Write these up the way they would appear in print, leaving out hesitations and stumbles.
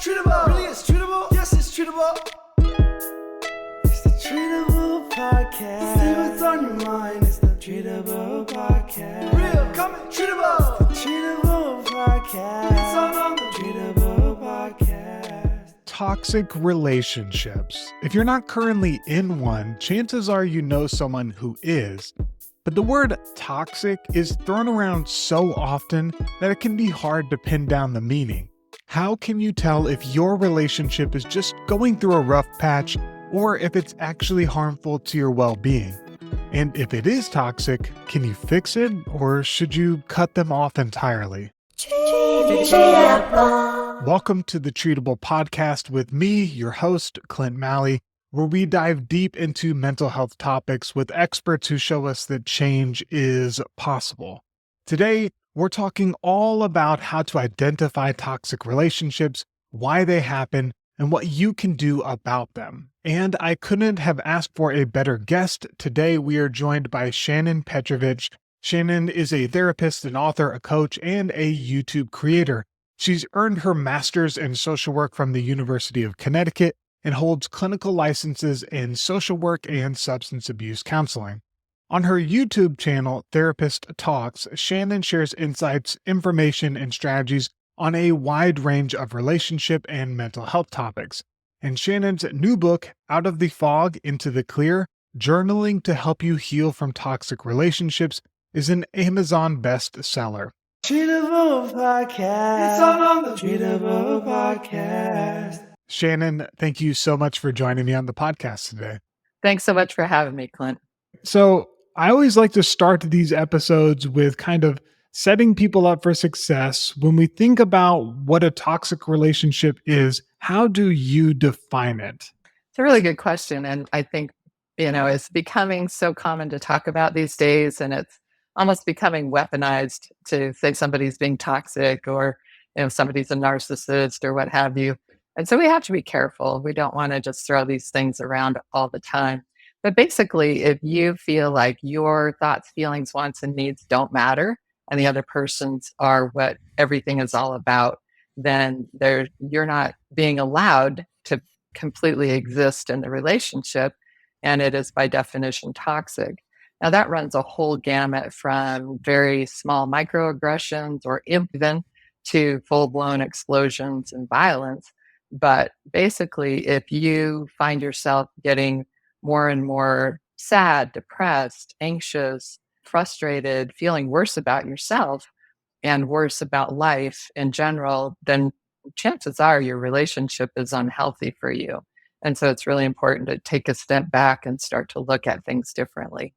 treatable. Really, it's treatable. Yes, it's treatable. It's the Treatable Podcast. Say what's on your mind. It's the Treatable Podcast. Real, coming, treatable. It's the Treatable Podcast. It's all on the Treatable Podcast. Toxic relationships. If you're not currently in one, chances are you know someone who is. But the word toxic is thrown around so often that it can be hard to pin down the meaning. How can you tell if your relationship is just going through a rough patch or if it's actually harmful to your well-being? And if it is toxic, can you fix it or should you cut them off entirely? Welcome to the Treatable Podcast with me, your host, Clint Malley, where we dive deep into mental health topics with experts who show us that change is possible. Today, we're talking all about how to identify toxic relationships, why they happen, and what you can do about them. And I couldn't have asked for a better guest. Today, we are joined by Shannon Petrovich. Shannon is a therapist, an author, a coach, and a YouTube creator. She's earned her master's in social work from the University of Connecticut and holds clinical licenses in social work and substance abuse counseling. On her YouTube channel, Therapist Talks, Shannon shares insights, information, and strategies on a wide range of relationship and mental health topics. And Shannon's new book, Out of the Fog into the Clear, Journaling to Help You Heal from Toxic Relationships, is an Amazon bestseller. Treatable Podcast. It's all on the Treatable Podcast. Shannon, thank you so much for joining me on the podcast today. Thanks so much for having me, Clint. So I always like to start these episodes with kind of setting people up for success. When we think about what a toxic relationship is, how do you define it? It's a really good question. And I think, it's becoming so common to talk about these days, and it's almost becoming weaponized to say somebody's being toxic or, somebody's a narcissist or what have you. And so we have to be careful. We don't want to just throw these things around all the time. But basically, if you feel like your thoughts, feelings, wants, and needs don't matter, and the other person's are what everything is all about, then you're not being allowed to completely exist in the relationship, and it is by definition toxic. Now that runs a whole gamut from very small microaggressions or even to full-blown explosions and violence. But basically, if you find yourself getting more and more sad, depressed, anxious, frustrated, feeling worse about yourself and worse about life in general, then chances are your relationship is unhealthy for you. And so it's really important to take a step back and start to look at things differently.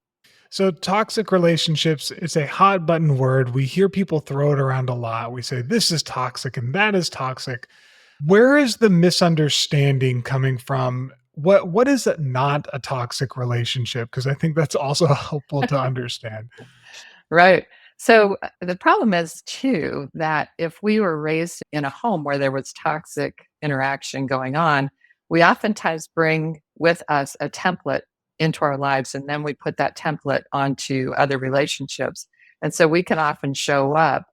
So toxic relationships, it's a hot button word. We hear people throw it around a lot. We say this is toxic and that is toxic. Where is the misunderstanding coming from? What is not a toxic relationship? Because I think that's also helpful to understand. Right. So the problem is too, that if we were raised in a home where there was toxic interaction going on, we oftentimes bring with us a template into our lives, and then we put that template onto other relationships. And so we can often show up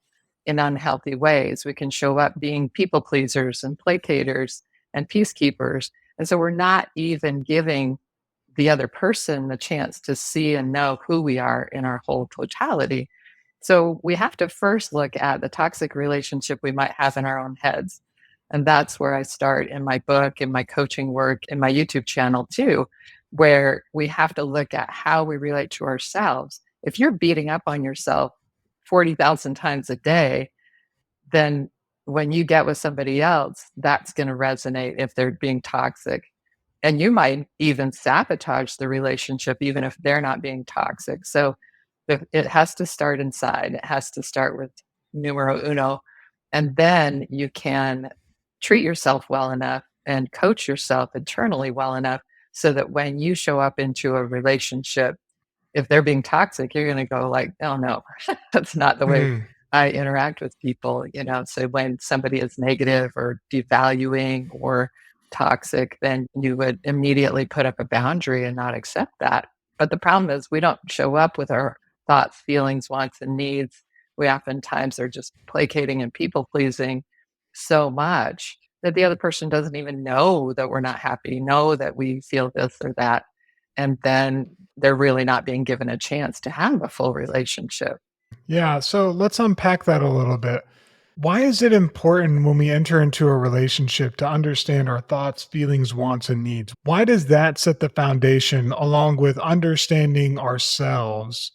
in unhealthy ways. We can show up being people pleasers and placaters and peacekeepers. And so we're not even giving the other person the chance to see and know who we are in our whole totality. So we have to first look at the toxic relationship we might have in our own heads. And that's where I start in my book, in my coaching work, in my YouTube channel too, where we have to look at how we relate to ourselves. If you're beating up on yourself 40,000 times a day, then when you get with somebody else, that's going to resonate if they're being toxic. And you might even sabotage the relationship, even if they're not being toxic. So it has to start inside. It has to start with numero uno. And then you can treat yourself well enough and coach yourself internally well enough so that when you show up into a relationship, if they're being toxic, you're going to go like, oh no, that's not the way I interact with people, So when somebody is negative or devaluing or toxic, then you would immediately put up a boundary and not accept that. But the problem is we don't show up with our thoughts, feelings, wants, and needs. We oftentimes are just placating and people pleasing so much that the other person doesn't even know that we're not happy, know that we feel this or that. And then they're really not being given a chance to have a full relationship. Yeah, so let's unpack that a little bit. Why is it important when we enter into a relationship to understand our thoughts, feelings, wants, and needs? Why does that set the foundation along with understanding ourselves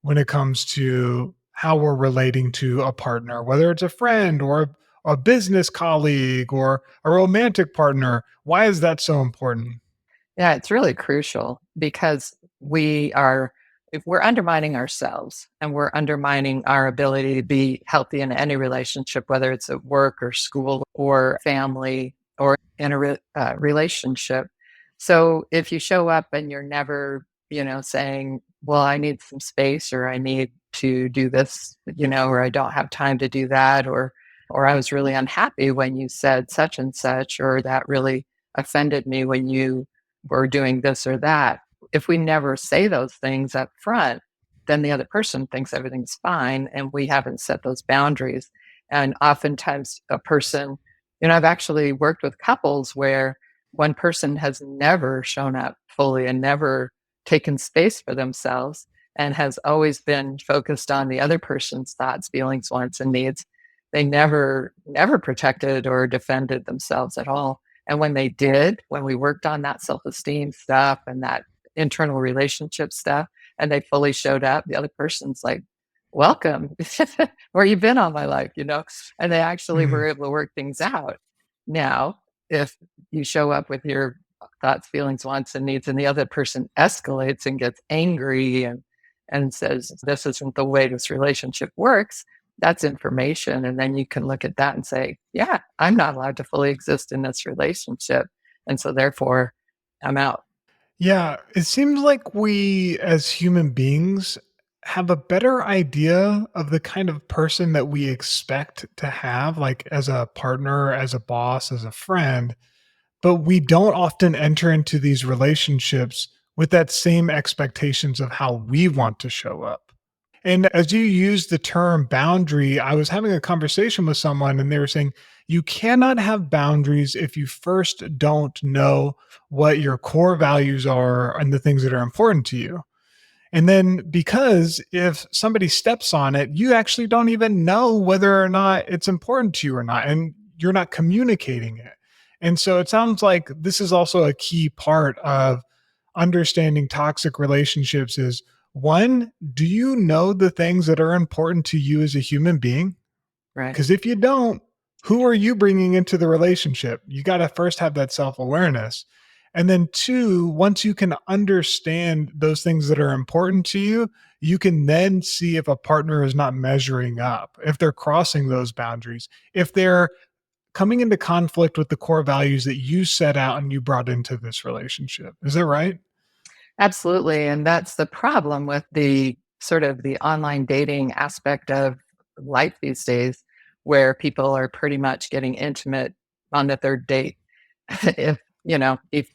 when it comes to how we're relating to a partner, whether it's a friend or a business colleague or a romantic partner? Why is that so important? Yeah, it's really crucial because if we're undermining ourselves and we're undermining our ability to be healthy in any relationship, whether it's at work or school or family or in a relationship. So if you show up and you're never, saying, well, I need some space or I need to do this, or I don't have time to do that, or I was really unhappy when you said such and such, or that really offended me when you were doing this or that. If we never say those things up front, then the other person thinks everything's fine and we haven't set those boundaries. And oftentimes, a person, I've actually worked with couples where one person has never shown up fully and never taken space for themselves and has always been focused on the other person's thoughts, feelings, wants, and needs. They never protected or defended themselves at all. And when they did, when we worked on that self-esteem stuff and that internal relationship stuff, and they fully showed up, the other person's like, welcome, where you been all my life, and they actually Mhm. were able to work things out. Now, if you show up with your thoughts, feelings, wants, and needs, and the other person escalates and gets angry and says, this isn't the way this relationship works, that's information. And then you can look at that and say, yeah, I'm not allowed to fully exist in this relationship. And so therefore, I'm out. Yeah, it seems like we as human beings have a better idea of the kind of person that we expect to have, like as a partner, as a boss, as a friend, but we don't often enter into these relationships with that same expectations of how we want to show up. And as you use the term boundary, I was having a conversation with someone and they were saying, you cannot have boundaries if you first don't know what your core values are and the things that are important to you. And then because if somebody steps on it, you actually don't even know whether or not it's important to you or not. And you're not communicating it. And so it sounds like this is also a key part of understanding toxic relationships is one, do you know the things that are important to you as a human being? Right. Because if you don't, who are you bringing into the relationship? You got to first have that self awareness. And then, two, once you can understand those things that are important to you, you can then see if a partner is not measuring up, if they're crossing those boundaries, if they're coming into conflict with the core values that you set out and you brought into this relationship. Is that right? Absolutely. And that's the problem with the sort of the online dating aspect of life these days, where people are pretty much getting intimate on the third date, if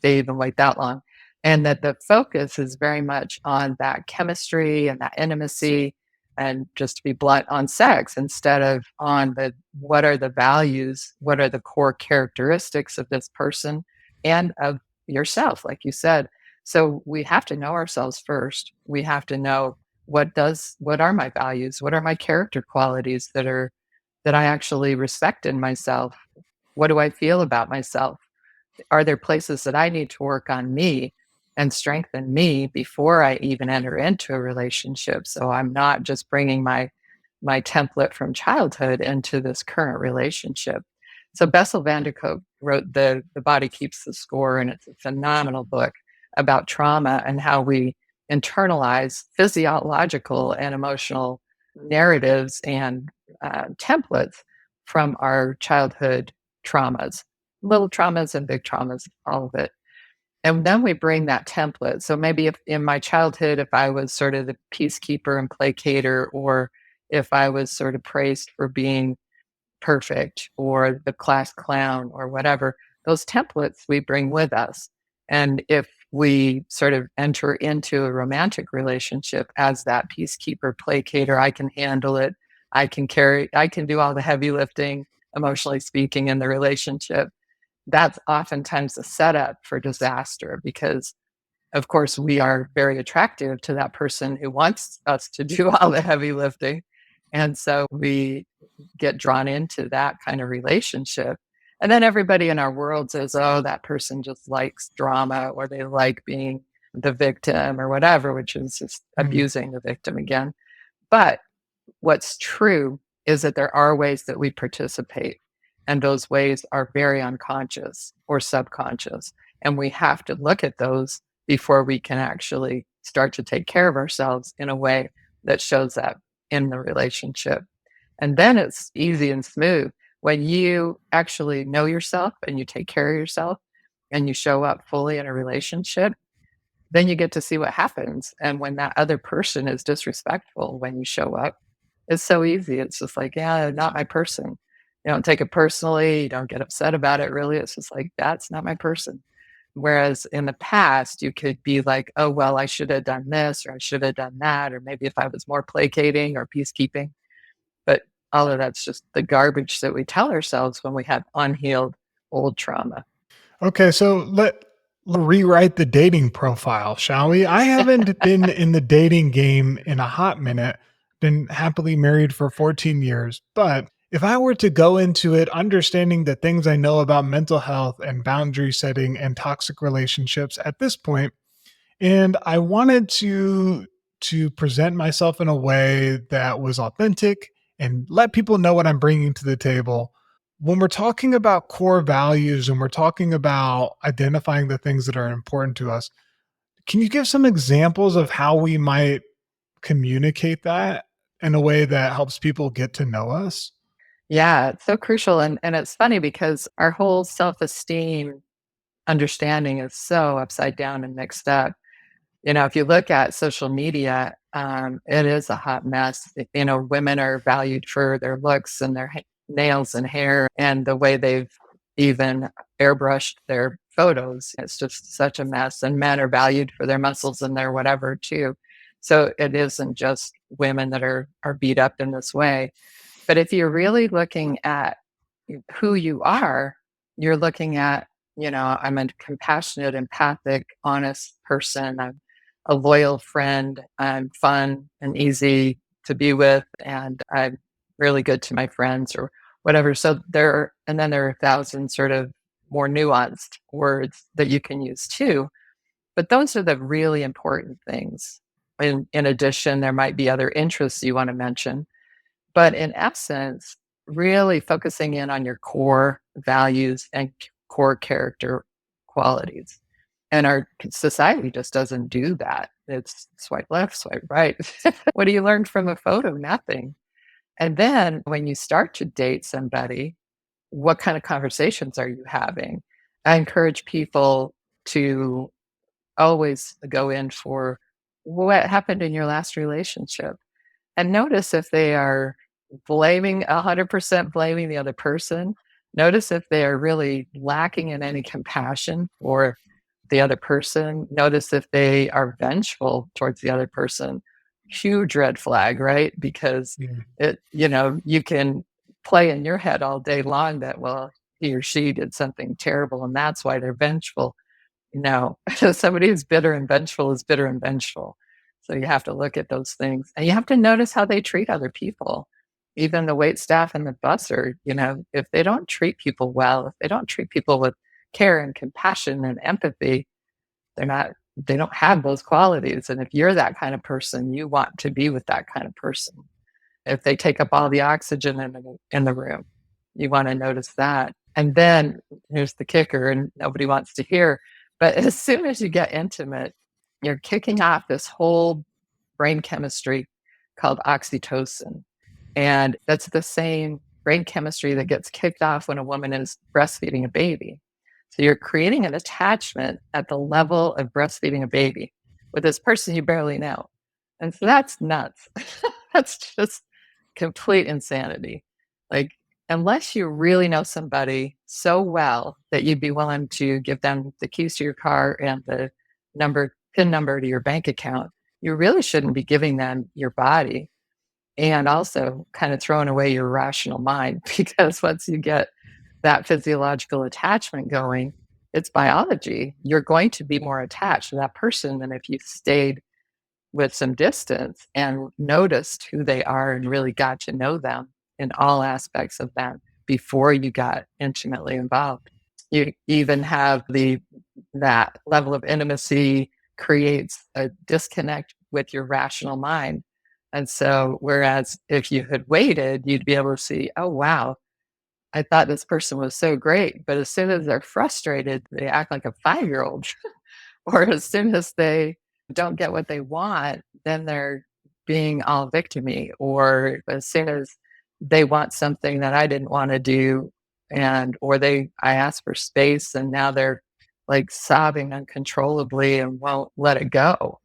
they even wait that long. And that the focus is very much on that chemistry and that intimacy and just to be blunt on sex instead of on the what are the values, what are the core characteristics of this person and of yourself, like you said. So we have to know ourselves first. We have to know what are my values? What are my character qualities that I actually respect in myself? What do I feel about myself? Are there places that I need to work on me and strengthen me before I even enter into a relationship? So I'm not just bringing my template from childhood into this current relationship. So Bessel van der Kolk wrote the Body Keeps the Score, and it's a phenomenal book about trauma and how we internalize physiological and emotional narratives and templates from our childhood traumas, little traumas and big traumas, all of it. And then we bring that template. So maybe if in my childhood, if I was sort of the peacekeeper and placater, or if I was sort of praised for being perfect or the class clown or whatever, those templates we bring with us. And if we sort of enter into a romantic relationship as that peacekeeper, placater, I can handle it. I can do all the heavy lifting. emotionally speaking, in the relationship, that's oftentimes a setup for disaster because, of course, we are very attractive to that person who wants us to do all the heavy lifting. And so we get drawn into that kind of relationship. And then everybody in our world says, oh, that person just likes drama or they like being the victim or whatever, which is just Mm. abusing the victim again. But what's true is that there are ways that we participate, and those ways are very unconscious or subconscious. And we have to look at those before we can actually start to take care of ourselves in a way that shows up in the relationship. And then it's easy and smooth. When you actually know yourself and you take care of yourself and you show up fully in a relationship, then you get to see what happens. And when that other person is disrespectful when you show up, it's so easy. It's just like, yeah, not my person. You don't take it personally. You don't get upset about it, really. It's just like, that's not my person. Whereas in the past, you could be like, oh, well, I should have done this or I should have done that. Or maybe if I was more placating or peacekeeping. But all of that's just the garbage that we tell ourselves when we have unhealed old trauma. Okay, so let's rewrite the dating profile, shall we? I haven't been in the dating game in a hot minute, been happily married for 14 years, but if I were to go into it understanding the things I know about mental health and boundary setting and toxic relationships at this point, and I wanted to present myself in a way that was authentic and let people know what I'm bringing to the table. When we're talking about core values and we're talking about identifying the things that are important to us, can you give some examples of how we might communicate that in a way that helps people get to know us? Yeah, it's so crucial. And it's funny because our whole self esteem understanding is so upside down and mixed up. If you look at social media, it is a hot mess. Women are valued for their looks and their nails and hair and the way they've even airbrushed their photos. It's just such a mess. And men are valued for their muscles and their whatever too. So it isn't just women that are beat up in this way. But if you're really looking at who you are, you're looking at, I'm a compassionate, empathic, honest person. I'm a loyal friend. I'm fun and easy to be with, and I'm really good to my friends or whatever. So and then there are a thousand sort of more nuanced words that you can use too. But those are the really important things. In addition, there might be other interests you want to mention. But in essence, really focusing in on your core values and core character qualities. And our society just doesn't do that. It's swipe left, swipe right. What do you learn from a photo? Nothing. And then when you start to date somebody, what kind of conversations are you having? I encourage people to always go in for what happened in your last relationship and notice if they are 100% blaming the other person. Notice if they are really lacking in any compassion for the other person. Notice if they are vengeful towards the other person. Huge red flag, right? Because Yeah. you can play in your head all day long that, well, he or she did something terrible and that's why they're vengeful. No, somebody who's bitter and vengeful is bitter and vengeful. So you have to look at those things and you have to notice how they treat other people. Even the wait staff and the busser, if they don't treat people well, if they don't treat people with care and compassion and empathy, they don't have those qualities. And if you're that kind of person, you want to be with that kind of person. If they take up all the oxygen in the room, you want to notice that. And then here's the kicker, and nobody wants to hear. But as soon as you get intimate, you're kicking off this whole brain chemistry called oxytocin. And that's the same brain chemistry that gets kicked off when a woman is breastfeeding a baby. So you're creating an attachment at the level of breastfeeding a baby with this person you barely know. And so that's nuts. That's just complete insanity. Like, unless you really know somebody so well that you'd be willing to give them the keys to your car and the PIN number to your bank account, you really shouldn't be giving them your body. and also kind of throwing away your rational mind because once you get that physiological attachment going, it's biology. You're going to be more attached to that person than if you stayed with some distance and noticed who they are and really got to know them in all aspects of them before you got intimately involved. You even have that level of intimacy creates a disconnect with your rational mind. And so, whereas if you had waited, you'd be able to see, oh, wow, I thought this person was so great. But as soon as they're frustrated, they act like a 5-year old. Or as soon as they don't get what they want, then they're being all victimy. Or as soon as they want something that I didn't want to do, I asked for space and now they're like sobbing uncontrollably and won't let it go,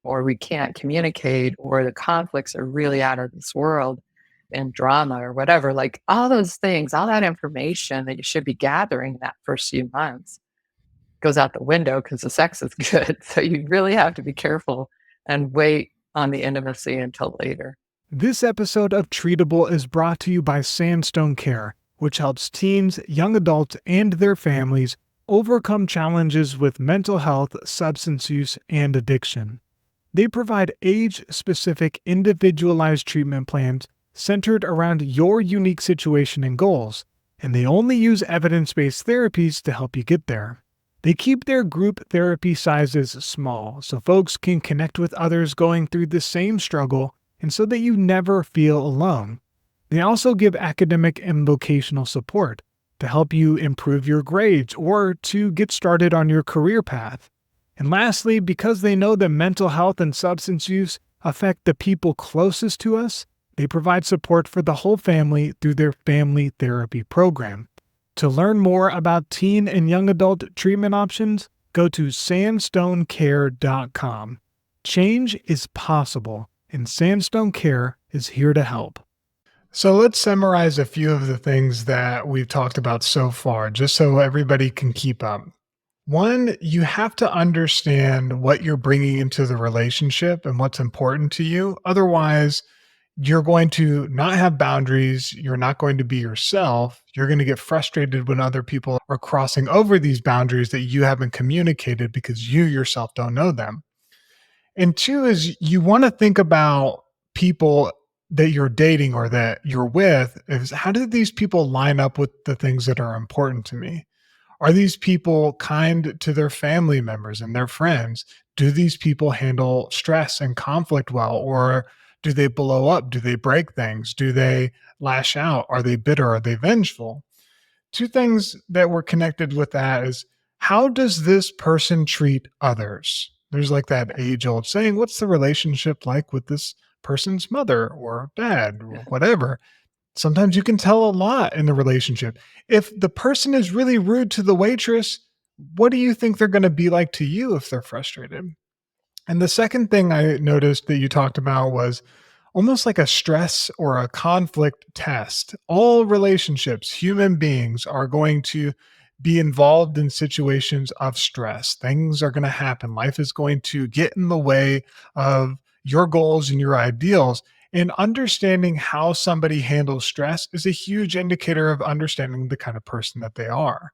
or we can't communicate, or the conflicts are really out of this world and drama or whatever, like all those things, all that information that you should be gathering that first few months goes out the window because the sex is good. So you really have to be careful and wait on the intimacy until later. This episode of Treatable is brought to you by Sandstone Care, which helps teens, young adults, and their families overcome challenges with mental health, substance use, and addiction. They provide age-specific, individualized treatment plans centered around your unique situation and goals, and they only use evidence-based therapies to help you get there. They keep their group therapy sizes small so folks can connect with others going through the same struggle and so that you never feel alone. They also give academic and vocational support to help you improve your grades or to get started on your career path. And lastly, because they know that mental health and substance use affect the people closest to us, they provide support for the whole family through their family therapy program. To learn more about teen and young adult treatment options, go to sandstonecare.com. Change is possible, and Sandstone Care is here to help. So let's summarize a few of the things that we've talked about so far, just so everybody can keep up. One, you have to understand what you're bringing into the relationship and what's important to you. Otherwise, you're going to not have boundaries. You're not going to be yourself. You're going to get frustrated when other people are crossing over these boundaries that you haven't communicated because you yourself don't know them. And two is you want to think about people that you're dating or that you're with is how do these people line up with the things that are important to me? Are these people kind to their family members and their friends? Do these people handle stress and conflict well? Or do they blow up? Do they break things? Do they lash out? Are they bitter? Are they vengeful? Two things that were connected with that is how does this person treat others? There's like that age old saying, what's the relationship like with this person's mother or dad or whatever? Sometimes you can tell a lot in the relationship. If the person is really rude to the waitress, what do you think they're going to be like to you if they're frustrated? And the second thing I noticed that you talked about was almost like a stress or a conflict test. All relationships, human beings are going to be involved in situations of stress. Things are going to happen. Life is going to get in the way of your goals and your ideals. And understanding how somebody handles stress is a huge indicator of understanding the kind of person that they are.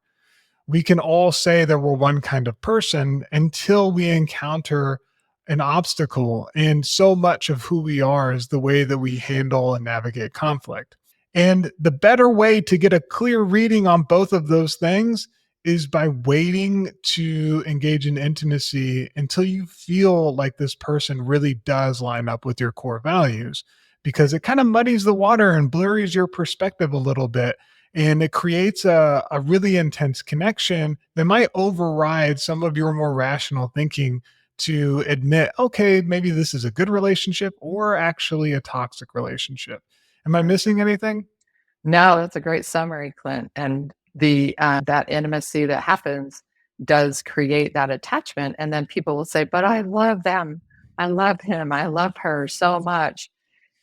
We can all say that we're one kind of person until we encounter an obstacle. And so much of who we are is the way that we handle and navigate conflict. And the better way to get a clear reading on both of those things is by waiting to engage in intimacy until you feel like this person really does line up with your core values, because it kind of muddies the water and blurs your perspective a little bit. And it creates a really intense connection that might override some of your more rational thinking to admit, okay, maybe this is a good relationship or actually a toxic relationship. Am I missing anything? No, that's a great summary, Clint. And the that intimacy that happens does create that attachment. And then people will say, "But I love them. I love him. I love her so much."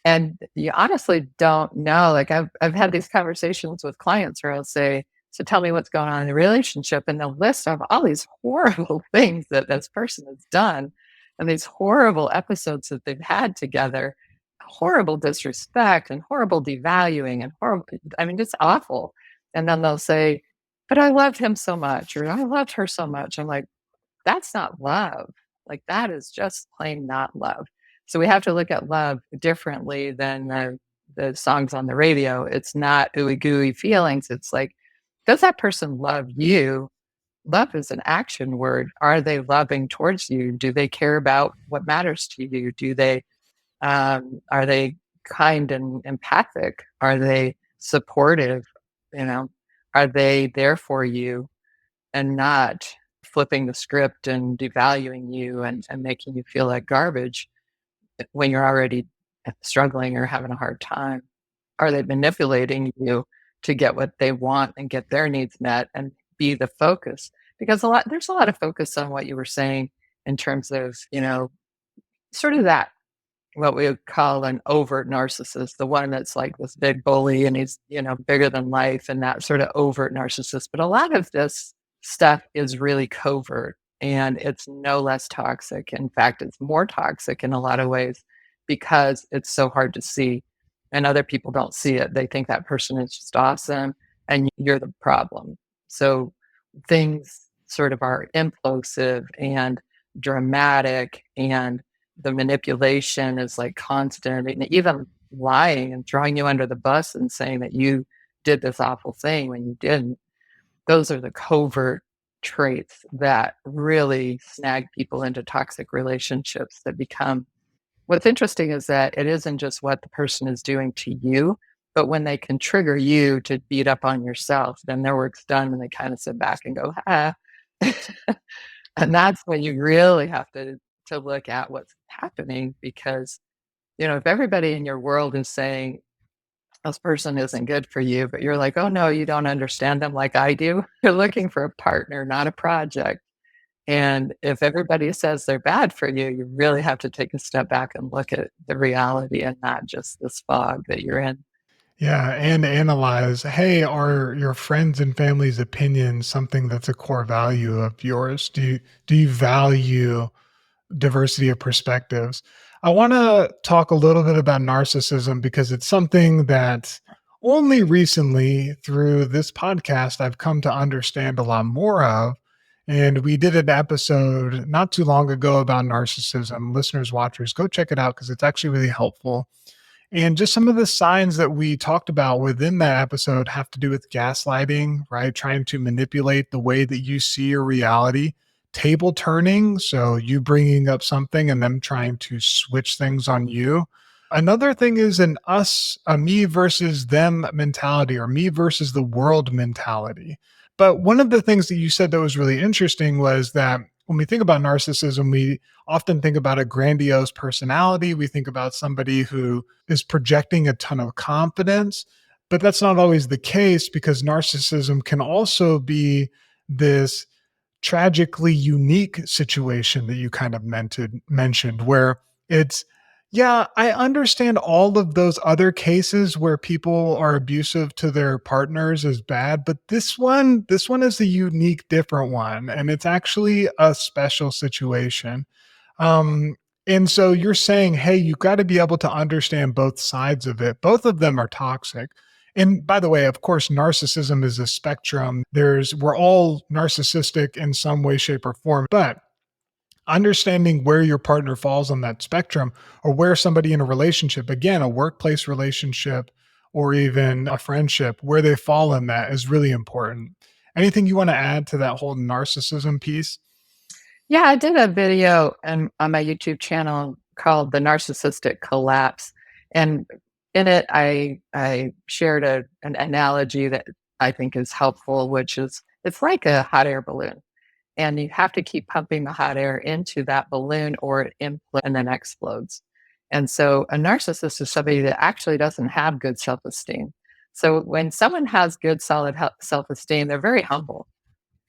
And you honestly don't know. Like I've had these conversations with clients where I'll say, "So tell me what's going on in the relationship," and they'll list off all these horrible things that this person has done, and these horrible episodes that they've had together. horrible disrespect and horrible devaluing and horrible, I mean, it's awful. And then they'll say, but I loved him so much, or I loved her so much. I'm like, that's not love. Like, that is just plain not love. So we have to look at love differently than the songs on the radio. It's not ooey gooey feelings. It's like, does that person love you? Love is an action word. Are they loving towards you? Do they care about what matters to you? Are they kind and empathic? Are they supportive? You know, are they there for you and not flipping the script and devaluing you and making you feel like garbage when you're already struggling or having a hard time? Are they manipulating you to get what they want and get their needs met and be the focus? Because there's a lot of focus on what you were saying in terms of, sort of that what we would call an overt narcissist, the one that's like this big bully and he's, bigger than life and that sort of overt narcissist. But a lot of this stuff is really covert and it's no less toxic. In fact, it's more toxic in a lot of ways because it's so hard to see and other people don't see it. They think that person is just awesome and you're the problem. So things sort of are implosive and dramatic and the manipulation is like constant and even lying and throwing you under the bus and saying that you did this awful thing when you didn't. Those are the covert traits that really snag people into toxic relationships that become what's interesting is that it isn't just what the person is doing to you, but when they can trigger you to beat up on yourself, then their work's done and they kind of sit back and go, ah. And that's when you really have to look at what's happening because, if everybody in your world is saying this person isn't good for you, but you're like, oh no, you don't understand them like I do. You're looking for a partner, not a project. And if everybody says they're bad for you, you really have to take a step back and look at the reality and not just this fog that you're in. Yeah, and analyze, hey, are your friends and family's opinions something that's a core value of yours? Do you value diversity of perspectives? I want to talk a little bit about narcissism because it's something that only recently through this podcast I've come to understand a lot more of. And we did an episode not too long ago about narcissism. Listeners, watchers, go check it out because it's actually really helpful. And just some of the signs that we talked about within that episode have to do with gaslighting, right? Trying to manipulate the way that you see your reality, table turning. So you bringing up something and them trying to switch things on you. Another thing is a me versus them mentality or me versus the world mentality. But one of the things that you said that was really interesting was that when we think about narcissism, we often think about a grandiose personality. We think about somebody who is projecting a ton of confidence, but that's not always the case because narcissism can also be this tragically unique situation that you kind of mentioned where it's, yeah, I understand all of those other cases where people are abusive to their partners is bad, but this one is a unique different one and it's actually a special situation. um and so you're saying, hey, you got to be able to understand both sides of it. Both of them are toxic. And by the way, of course, narcissism is a spectrum. We're all narcissistic in some way, shape, or form, but understanding where your partner falls on that spectrum or where somebody in a relationship, again, a workplace relationship or even a friendship, where they fall in that is really important. Anything you want to add to that whole narcissism piece? Yeah, I did a video on my YouTube channel called The Narcissistic Collapse. And in it, I shared an analogy that I think is helpful, which is it's like a hot air balloon. And you have to keep pumping the hot air into that balloon or it implodes and then explodes. And so a narcissist is somebody that actually doesn't have good self esteem. So when someone has good, solid self esteem, they're very humble.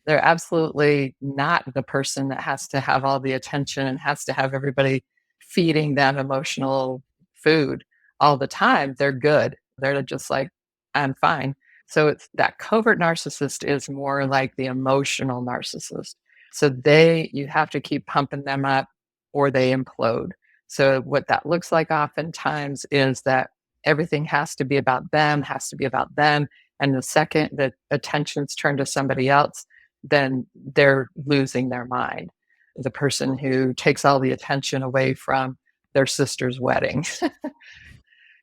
They're absolutely not the person that has to have all the attention and has to have everybody feeding them emotional food all the time. They're good. They're just like, I'm fine. So it's that covert narcissist is more like the emotional narcissist. So you have to keep pumping them up or they implode. So what that looks like oftentimes is that everything has to be about them, has to be about them. And the second that attention's turned to somebody else, then they're losing their mind. The person who takes all the attention away from their sister's wedding.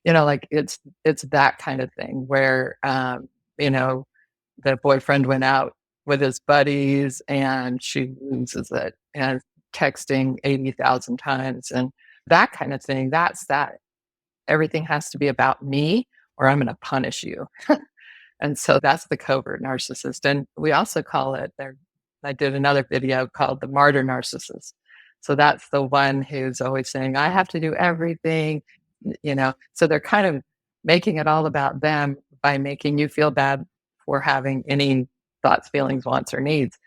Like it's that kind of thing where you know, the boyfriend went out with his buddies and she loses it and texting 80,000 times and that kind of thing. That's that. Everything has to be about me or I'm going to punish you. And so that's the covert narcissist. And we also call it there. I did another video called the martyr narcissist. So that's the one who's always saying, I have to do everything. So they're kind of making it all about them by making you feel bad for having any thoughts, feelings, wants, or needs.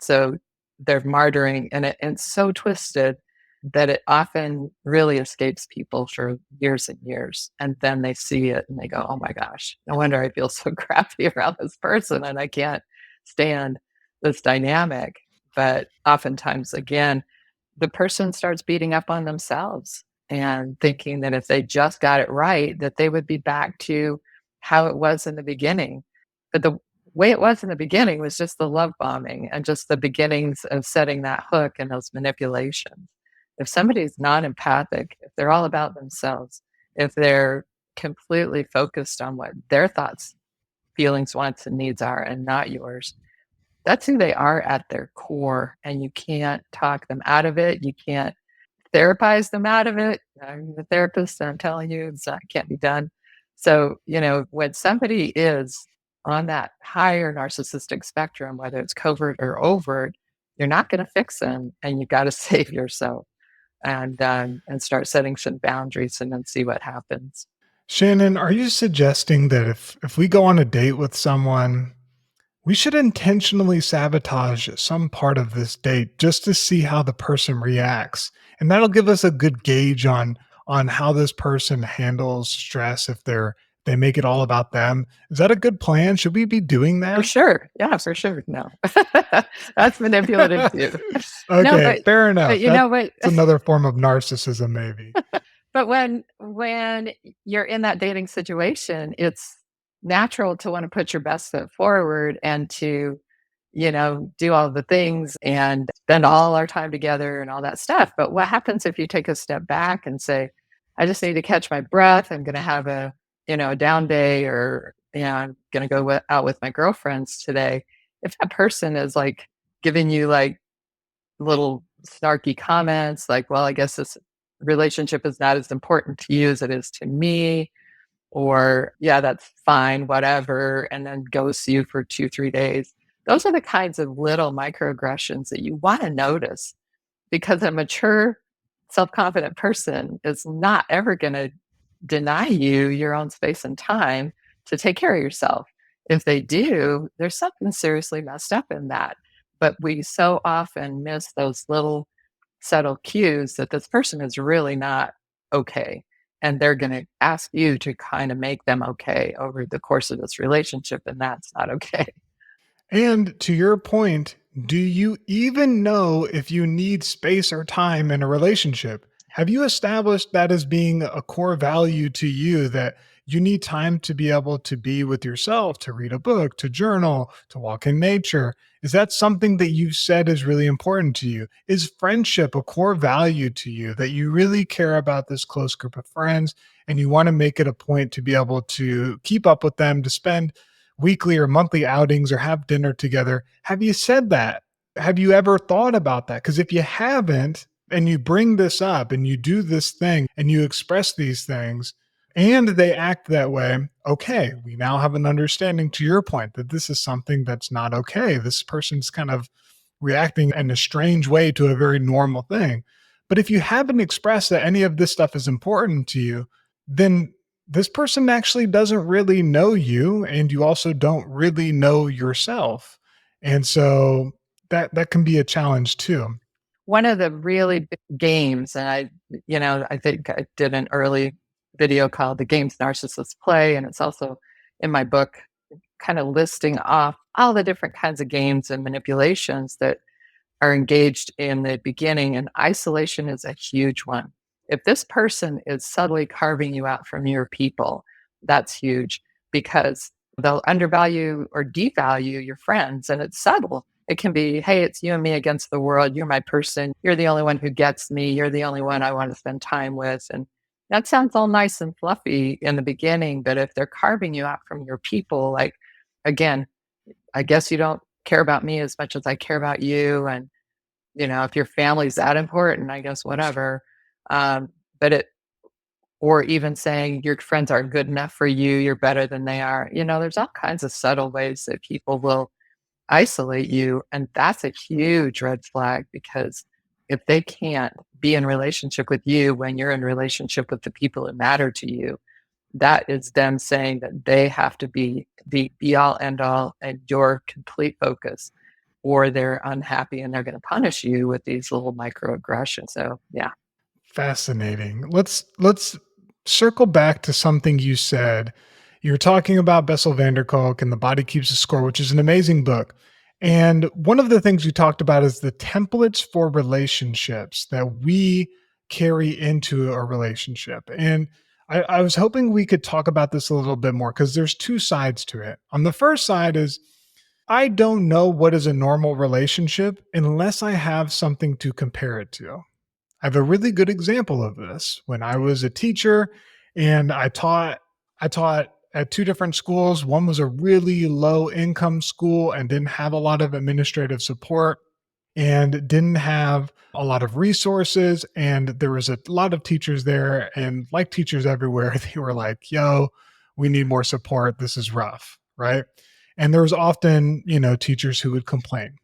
So they're martyring, and it's so twisted that it often really escapes people for years and years. And then they see it and they go, oh my gosh, no wonder I feel so crappy around this person and I can't stand this dynamic. But oftentimes, again, the person starts beating up on themselves and thinking that if they just got it right, that they would be back to how it was in the beginning. But the way it was in the beginning was just the love bombing and just the beginnings of setting that hook and those manipulations. If somebody's non-empathic, if they're all about themselves, if they're completely focused on what their thoughts, feelings, wants, and needs are and not yours, that's who they are at their core. And you can't talk them out of it. You can't therapize them out of it. I'm the therapist and I'm telling you it can't be done. So, when somebody is on that higher narcissistic spectrum, whether it's covert or overt, you're not going to fix them and you've got to save yourself and start setting some boundaries and then see what happens. Shannon, are you suggesting that if we go on a date with someone, we should intentionally sabotage some part of this date just to see how the person reacts? And that'll give us a good gauge on how this person handles stress if they make it all about them. Is that a good plan? Should we be doing For that? sure. Yeah, for sure. No, that's manipulative too. No, Okay, fair enough. but you know what? That's another form of narcissism, maybe. But when you're in that dating situation, it's natural to want to put your best foot forward and to, do all the things and spend all our time together and all that stuff. But what happens if you take a step back and say, I just need to catch my breath. I'm going to have a down day or, I'm going to go out with my girlfriends today. If that person is like giving you like little snarky comments like, well, I guess this relationship is not as important to you as it is to me, or yeah, that's fine, whatever, and then ghosts you for 2, 3 days. Those are the kinds of little microaggressions that you want to notice because a mature, self confident person is not ever going to deny you your own space and time to take care of yourself. If they do, there's something seriously messed up in that. But we so often miss those little subtle cues that this person is really not okay. And they're going to ask you to kind of make them okay over the course of this relationship. And that's not okay. And to your point, do you even know if you need space or time in a relationship? Have you established that as being a core value to you, that you need time to be able to be with yourself, to read a book, to journal, to walk in nature? Is that something that you've said is really important to you? Is friendship a core value to you, that you really care about this close group of friends and you want to make it a point to be able to keep up with them, to spend weekly or monthly outings or have dinner together? Have you said that? Have you ever thought about that? Because if you haven't, and you bring this up and you do this thing and you express these things and they act that way, okay, we now have an understanding, to your point, that this is something that's not okay. This person's kind of reacting in a strange way to a very normal thing. But if you haven't expressed that any of this stuff is important to you, then this person actually doesn't really know you, and you also don't really know yourself. And so that can be a challenge too. One of the really big games, and I think I did an early video called The Games Narcissists Play, and it's also in my book, kind of listing off all the different kinds of games and manipulations that are engaged in the beginning. And isolation is a huge one. If this person is subtly carving you out from your people, that's huge because they'll undervalue or devalue your friends, and it's subtle. It can be, hey, it's you and me against the world. You're my person. You're the only one who gets me. You're the only one I want to spend time with. And that sounds all nice and fluffy in the beginning, but if they're carving you out from your people, like, again, I guess you don't care about me as much as I care about you. And, if your family's that important, I guess whatever. Um, but or even saying your friends aren't good enough for you, you're better than they are. There's all kinds of subtle ways that people will isolate you. And that's a huge red flag because if they can't be in relationship with you when you're in relationship with the people who matter to you, that is them saying that they have to be the be all end all and your complete focus, or they're unhappy and they're going to punish you with these little microaggressions. So, yeah. Fascinating. Let's circle back to something you said. You're talking about Bessel van der Kolk and The Body Keeps the Score, which is an amazing book. And one of the things you talked about is the templates for relationships that we carry into a relationship. And I was hoping we could talk about this a little bit more because there's two sides to it. On the first side is I don't know what is a normal relationship unless I have something to compare it to. I have a really good example of this. When I was a teacher and I taught at two different schools. One was a really low income school and didn't have a lot of administrative support and didn't have a lot of resources. And there was a lot of teachers there. And like teachers everywhere, they were like, yo, we need more support. This is rough. Right. And there was often, teachers who would complain.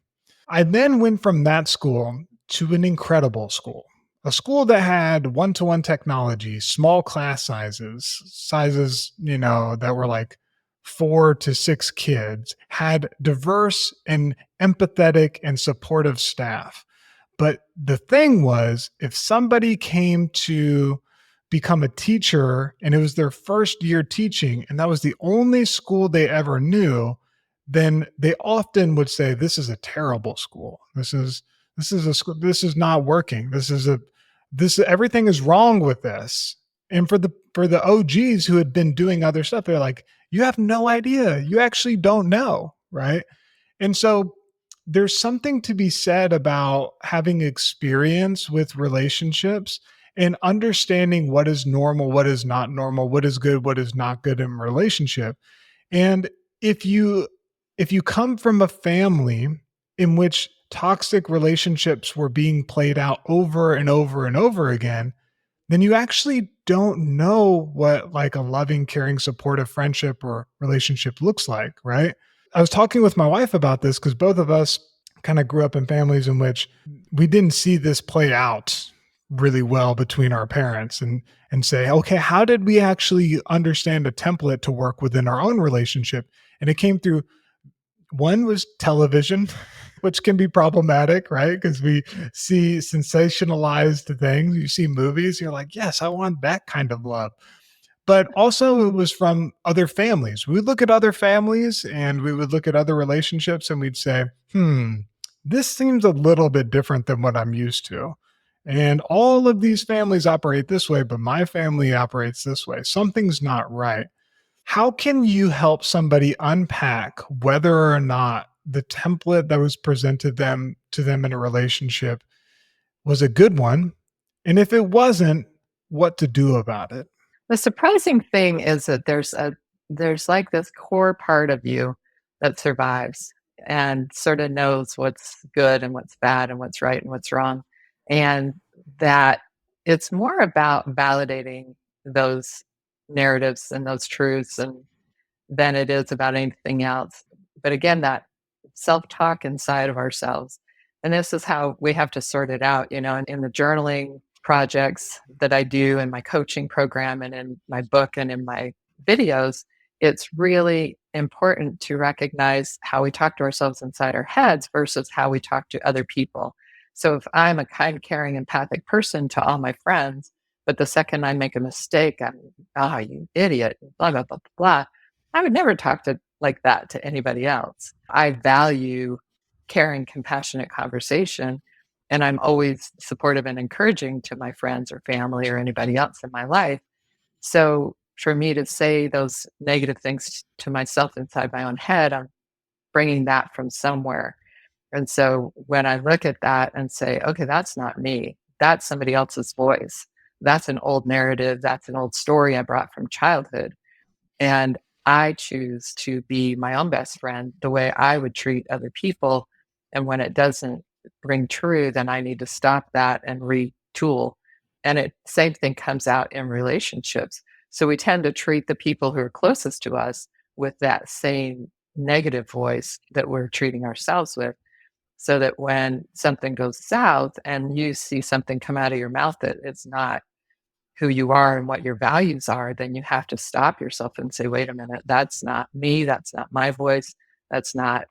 I then went from that school to an incredible school, a school that had one-to-one technology, small class sizes, that were like 4 to 6 kids, had diverse and empathetic and supportive staff. But the thing was, if somebody came to become a teacher and it was their first year teaching, and that was the only school they ever knew, then they often would say, "This is a terrible school. This is not working. Everything is wrong with this." And for the OGs who had been doing other stuff, they're like, "You have no idea. You actually don't know, right?" And so there's something to be said about having experience with relationships and understanding what is normal, what is not normal, what is good, what is not good in a relationship. And if you if you come from a family in which toxic relationships were being played out over and over and over again, then you actually don't know what like a loving, caring, supportive friendship or relationship looks like, right? I was talking with my wife about this because both of us kind of grew up in families in which we didn't see this play out really well between our parents and say, okay, how did we actually understand a template to work within our own relationship? And it came through one was television, which can be problematic, right? Because we see sensationalized things. You see movies, you're like, yes, I want that kind of love. But also, it was from other families. We would look at other families and we would look at other relationships and we'd say, this seems a little bit different than what I'm used to. And all of these families operate this way, but my family operates this way. Something's not right. How can you help somebody unpack whether or not the template that was presented to them in a relationship was a good one? And if it wasn't, what to do about it? The surprising thing is that there's like this core part of you that survives and sort of knows what's good and what's bad and what's right and what's wrong. And that it's more about validating those narratives and those truths and than it is about anything else. But again, that self-talk inside of ourselves. And this is how we have to sort it out, in the journaling projects that I do in my coaching program and in my book and in my videos. It's really important to recognize how we talk to ourselves inside our heads versus how we talk to other people. So if I'm a kind, caring, empathic person to all my friends, but the second I make a mistake, I'm, oh, you idiot, blah, blah, blah, blah, blah. I would never talk to like that to anybody else. I value caring, compassionate conversation. And I'm always supportive and encouraging to my friends or family or anybody else in my life. So for me to say those negative things to myself inside my own head, I'm bringing that from somewhere. And so when I look at that and say, okay, that's not me, that's somebody else's voice. That's an old narrative. That's an old story I brought from childhood. And I choose to be my own best friend the way I would treat other people. And when it doesn't ring true, then I need to stop that and retool. And it same thing comes out in relationships. So we tend to treat the people who are closest to us with that same negative voice that we're treating ourselves with. So that when something goes south and you see something come out of your mouth that it's not who you are and what your values are, then you have to stop yourself and say, wait a minute, that's not me. That's not my voice. That's not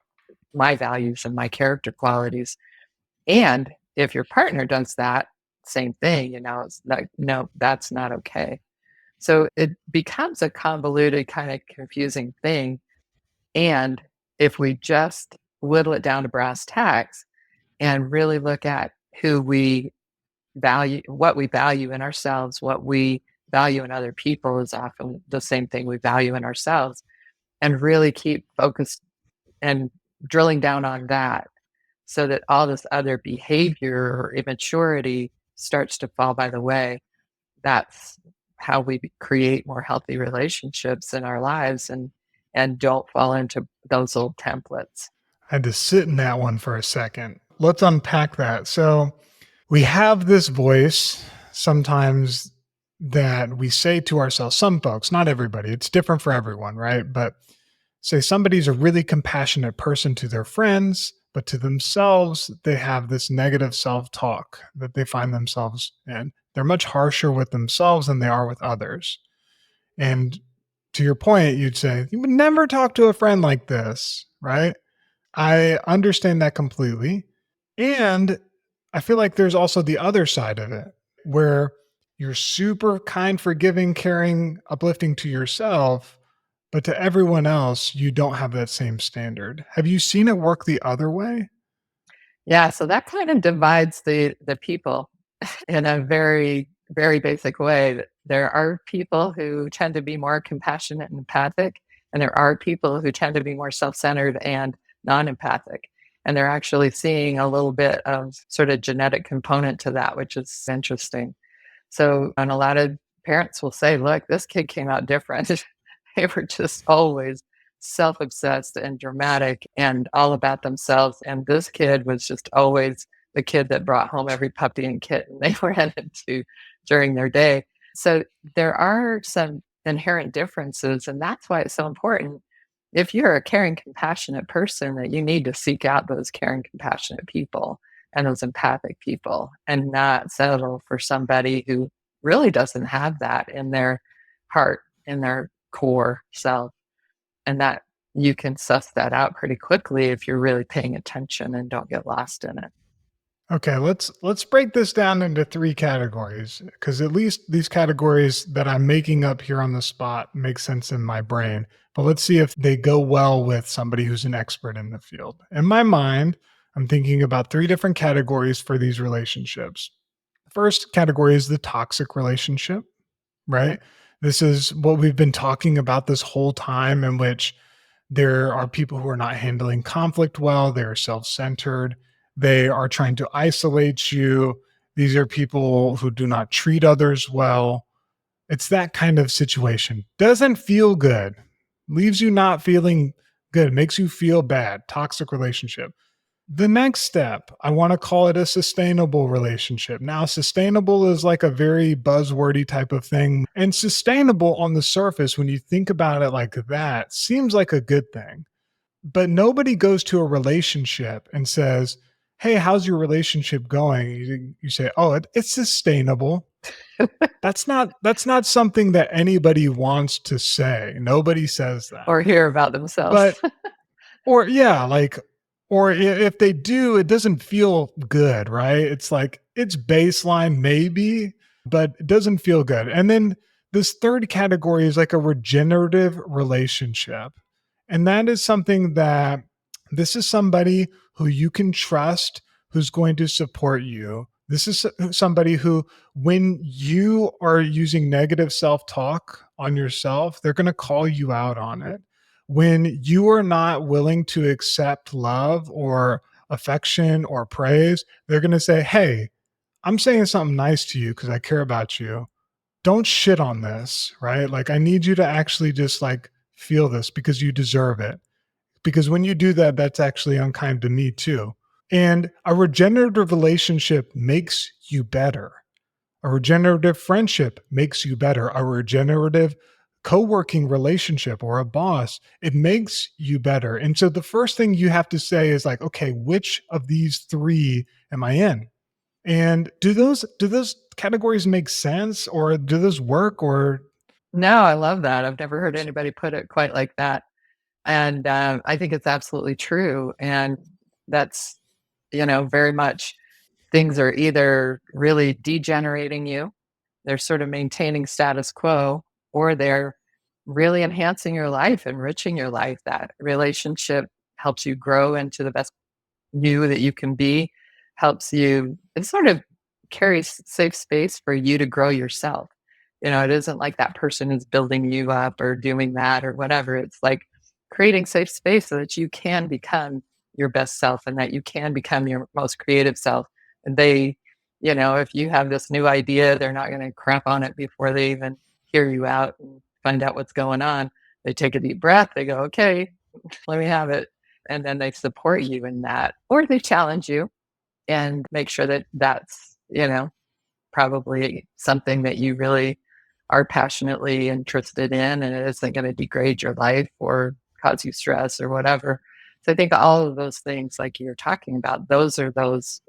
my values and my character qualities. And if your partner does that, same thing, it's like, no, that's not okay. So it becomes a convoluted, kind of confusing thing. And if we just whittle it down to brass tacks and really look at who we value, what we value in ourselves, what we value in other people is often the same thing we value in ourselves, and really keep focused and drilling down on that so that all this other behavior or immaturity starts to fall by the way. That's how we create more healthy relationships in our lives and don't fall into those old templates. I had to sit in that one for a second. Let's unpack that. So we have this voice sometimes that we say to ourselves, some folks, not everybody, it's different for everyone, right? But say somebody's a really compassionate person to their friends, but to themselves, they have this negative self talk that they find themselves in. They're much harsher with themselves than they are with others. And to your point, you'd say, you would never talk to a friend like this, right? I understand that completely. And I feel like there's also the other side of it where you're super kind, forgiving, caring, uplifting to yourself, but to everyone else, you don't have that same standard. Have you seen it work the other way? Yeah, so that kind of divides the people in a very, very basic way. There are people who tend to be more compassionate and empathic, and there are people who tend to be more self-centered and non-empathic. And they're actually seeing a little bit of sort of genetic component to that, which is interesting. So, and a lot of parents will say, look, this kid came out different. They were just always self-obsessed and dramatic and all about themselves. And this kid was just always the kid that brought home every puppy and kitten they ran into during their day. So there are some inherent differences, and that's why it's so important. If you're a caring, compassionate person, that you need to seek out those caring, compassionate people and those empathic people and not settle for somebody who really doesn't have that in their heart, in their core self. And that you can suss that out pretty quickly if you're really paying attention and don't get lost in it. Okay, let's break this down into three categories because at least these categories that I'm making up here on the spot make sense in my brain. But let's see if they go well with somebody who's an expert in the field. In my mind, I'm thinking about three different categories for these relationships. First category is the toxic relationship, right? This is what we've been talking about this whole time, in which there are people who are not handling conflict well, they're self centered, they are trying to isolate you. These are people who do not treat others well. It's that kind of situation. Doesn't feel good, leaves you not feeling good, makes you feel bad. Toxic relationship. The next step, I want to call it a sustainable relationship. Now, sustainable is like a very buzzwordy type of thing. And sustainable on the surface, when you think about it like that, seems like a good thing. But nobody goes to a relationship and says, hey, how's your relationship going? You say, oh, it's sustainable. That's not something that anybody wants to say. Nobody says that. Or hear about themselves. But or yeah, like, or if they do, it doesn't feel good, right? It's like it's baseline maybe, but it doesn't feel good. And then this third category is like a regenerative relationship. And that is something that this is somebody who you can trust, who's going to support you. This is somebody who, when you are using negative self talk on yourself, they're going to call you out on it. When you are not willing to accept love or affection or praise, they're going to say, hey, I'm saying something nice to you because I care about you. Don't shit on this, right? Like, I need you to actually just like feel this because you deserve it. Because when you do that, that's actually unkind to me too. And a regenerative relationship makes you better. A regenerative friendship makes you better. A regenerative co-working relationship or a boss, it makes you better. And so the first thing you have to say is like, okay, which of these three am I in? And do those categories make sense, or do those work, or No, I love that. I've never heard anybody put it quite like that. And I think it's absolutely true. And that's, very much things are either really degenerating you, they're sort of maintaining status quo, or they're really enhancing your life, enriching your life. That relationship helps you grow into the best you that you can be, helps you, it sort of carries safe space for you to grow yourself. It isn't like that person is building you up or doing that or whatever. It's like creating safe space so that you can become your best self and that you can become your most creative self. And if you have this new idea, they're not going to crap on it before they even hear you out and find out what's going on. They take a deep breath. They go, okay, let me have it. And then they support you in that, or they challenge you and make sure that that's, probably something that you really are passionately interested in and it isn't going to degrade your life or cause you stress or whatever. So I think all of those things, like you're talking about, those are those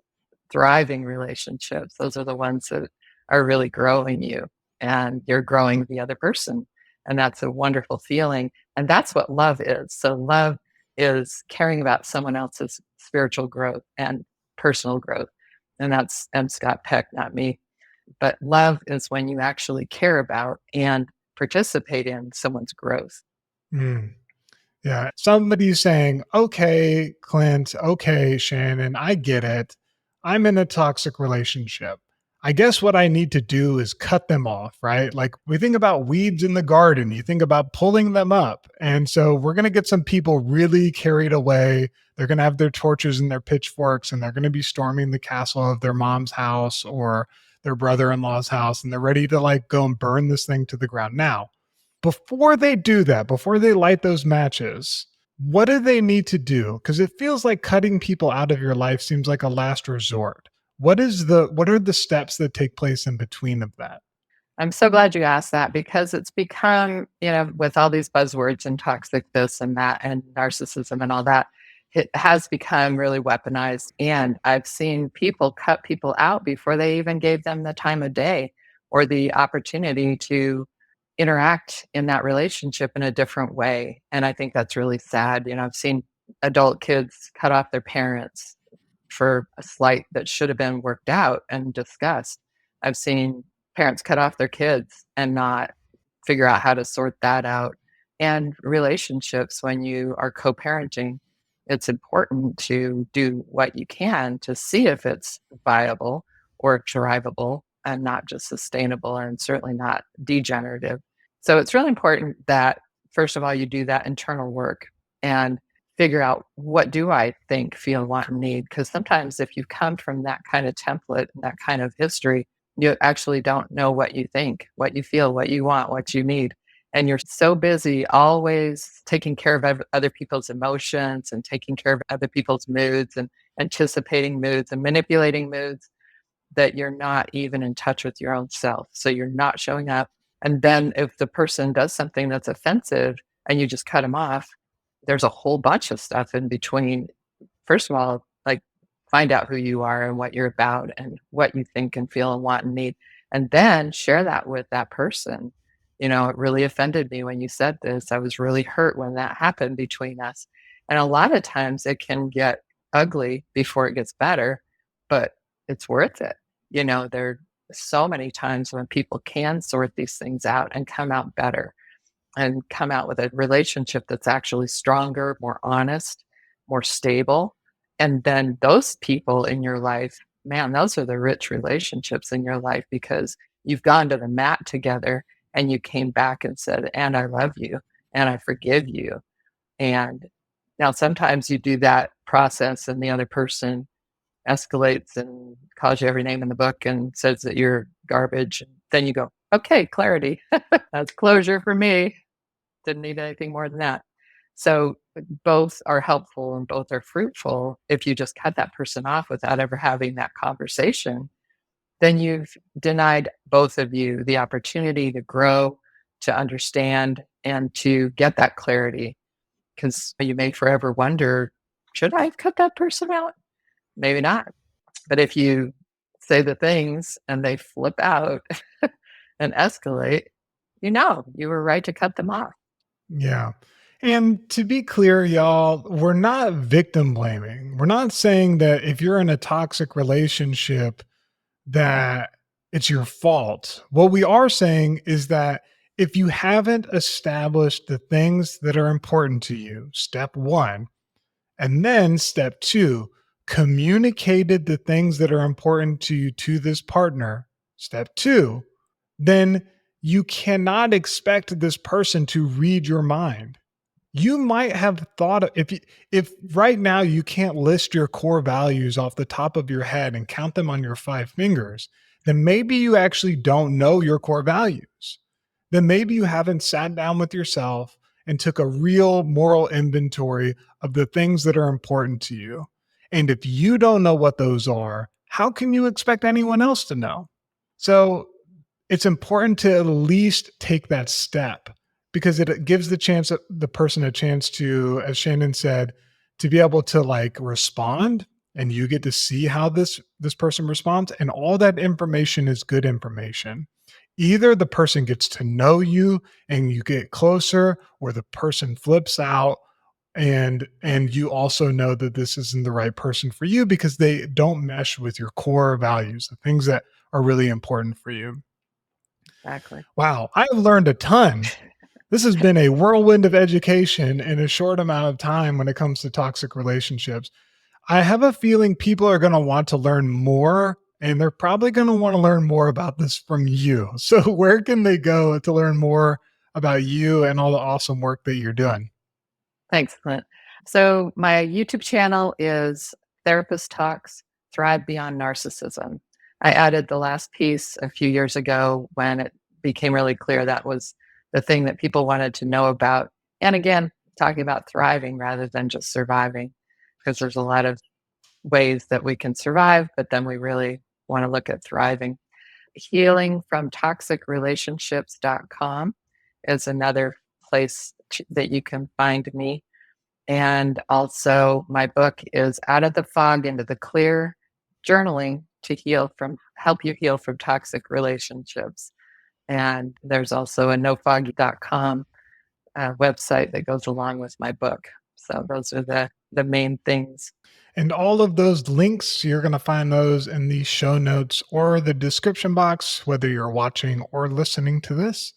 thriving relationships. Those are the ones that are really growing you and you're growing the other person. And that's a wonderful feeling. And that's what love is. So love is caring about someone else's spiritual growth and personal growth. And that's M. Scott Peck, not me. But love is when you actually care about and participate in someone's growth. mm, yeah, somebody's saying, okay, Clint, okay, Shannon, I get it. I'm in a toxic relationship. I guess what I need to do is cut them off, right? Like, we think about weeds in the garden, you think about pulling them up. And so we're going to get some people really carried away. They're going to have their torches and their pitchforks, and they're going to be storming the castle of their mom's house or their brother-in-law's house. And they're ready to like go and burn this thing to the ground. Now, before they do that, before they light those matches, what do they need to do? Because it feels like cutting people out of your life seems like a last resort. What are the steps that take place in between of that? I'm so glad you asked that because it's become, with all these buzzwords and toxic this and that and narcissism and all that, it has become really weaponized. And I've seen people cut people out before they even gave them the time of day or the opportunity to interact in that relationship in a different way. And I think that's really sad. I've seen adult kids cut off their parents for a slight that should have been worked out and discussed. I've seen parents cut off their kids and not figure out how to sort that out. And relationships, when you are co parenting, it's important to do what you can to see if it's viable or drivable and not just sustainable and certainly not degenerative. So it's really important that, first of all, you do that internal work and figure out what do I think, feel, want, and need. Because sometimes if you come from that kind of template and that kind of history, you actually don't know what you think, what you feel, what you want, what you need. And you're so busy always taking care of other people's emotions and taking care of other people's moods and anticipating moods and manipulating moods that you're not even in touch with your own self. So you're not showing up. And then if the person does something that's offensive and you just cut them off, there's a whole bunch of stuff in between. First of all, like, find out who you are and what you're about and what you think and feel and want and need. And then share that with that person. It really offended me when you said this. I was really hurt when that happened between us. And a lot of times it can get ugly before it gets better, but it's worth it. There are so many times when people can sort these things out and come out better and come out with a relationship that's actually stronger, more honest, more stable, And then those people in your life, man, those are the rich relationships in your life because you've gone to the mat together and you came back and said, and I love you and I forgive you. And now sometimes you do that process and the other person escalates and calls you every name in the book and says that you're garbage. Then you go, okay, clarity. That's closure for me. Didn't need anything more than that. So both are helpful and both are fruitful. If you just cut that person off without ever having that conversation, then you've denied both of you the opportunity to grow, to understand, and to get that clarity. Because you may forever wonder, should I have cut that person out? Maybe not. But if you say the things and they flip out and escalate, you were right to cut them off. Yeah. And to be clear, y'all, we're not victim blaming. We're not saying that if you're in a toxic relationship that it's your fault. What we are saying is that if you haven't established the things that are important to you, step one, and then step two, communicated the things that are important to you to this partner, step two, then you cannot expect this person to read your mind. You might have thought if right now you can't list your core values off the top of your head and count them on your 5 fingers, then maybe you actually don't know your core values. Then maybe you haven't sat down with yourself and took a real moral inventory of the things that are important to you. And if you don't know what those are, how can you expect anyone else to know? So it's important to at least take that step because it gives the person a chance to, as Shannon said, to be able to like respond, and you get to see how this person responds. And all that information is good information. Either the person gets to know you and you get closer, or the person flips out and you also know that this isn't the right person for you because they don't mesh with your core values, the things that are really important for you. Exactly. Wow, I've learned a ton. This has been a whirlwind of education in a short amount of time when it comes to toxic relationships. I have a feeling people are going to want to learn more, and they're probably going to want to learn more about this from you. So where can they go to learn more about you and all the awesome work that you're doing? Thanks, Clint. So my YouTube channel is Therapist Talks, Thrive Beyond Narcissism. I added the last piece a few years ago when it became really clear that was the thing that people wanted to know about. And again, talking about thriving rather than just surviving, because there's a lot of ways that we can survive, but then we really want to look at thriving. Healingfromtoxicrelationships.com is another place that you can find me. And also my book is Out of the Fog into the Clear, Journaling to help you heal from toxic relationships. And there's also a nofoggy.com website that goes along with my book. So those are the main things. And all of those links, you're going to find those in the show notes or the description box, whether you're watching or listening to this.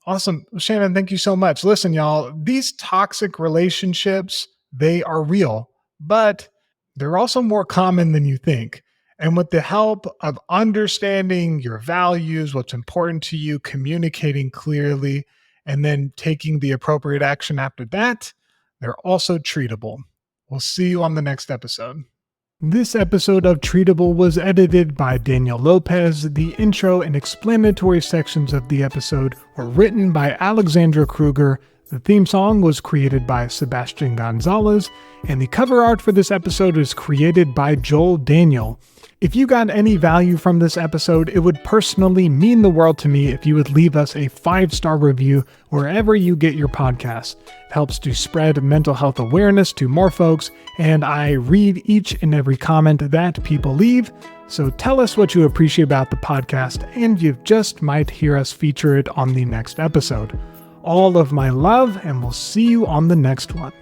Awesome. Shannon, thank you so much. Listen, y'all, these toxic relationships, they are real, but they're also more common than you think. And with the help of understanding your values, what's important to you, communicating clearly, and then taking the appropriate action after that, they're also treatable. We'll see you on the next episode. This episode of Treatable was edited by Daniel Lopez. The intro and explanatory sections of the episode were written by Alexandra Kruger. The theme song was created by Sebastian Gonzalez, and the cover art for this episode is created by Joel Daniel. If you got any value from this episode, it would personally mean the world to me if you would leave us a 5-star review wherever you get your podcast. It helps to spread mental health awareness to more folks, and I read each and every comment that people leave. So tell us what you appreciate about the podcast, and you just might hear us feature it on the next episode. All of my love, and we'll see you on the next one.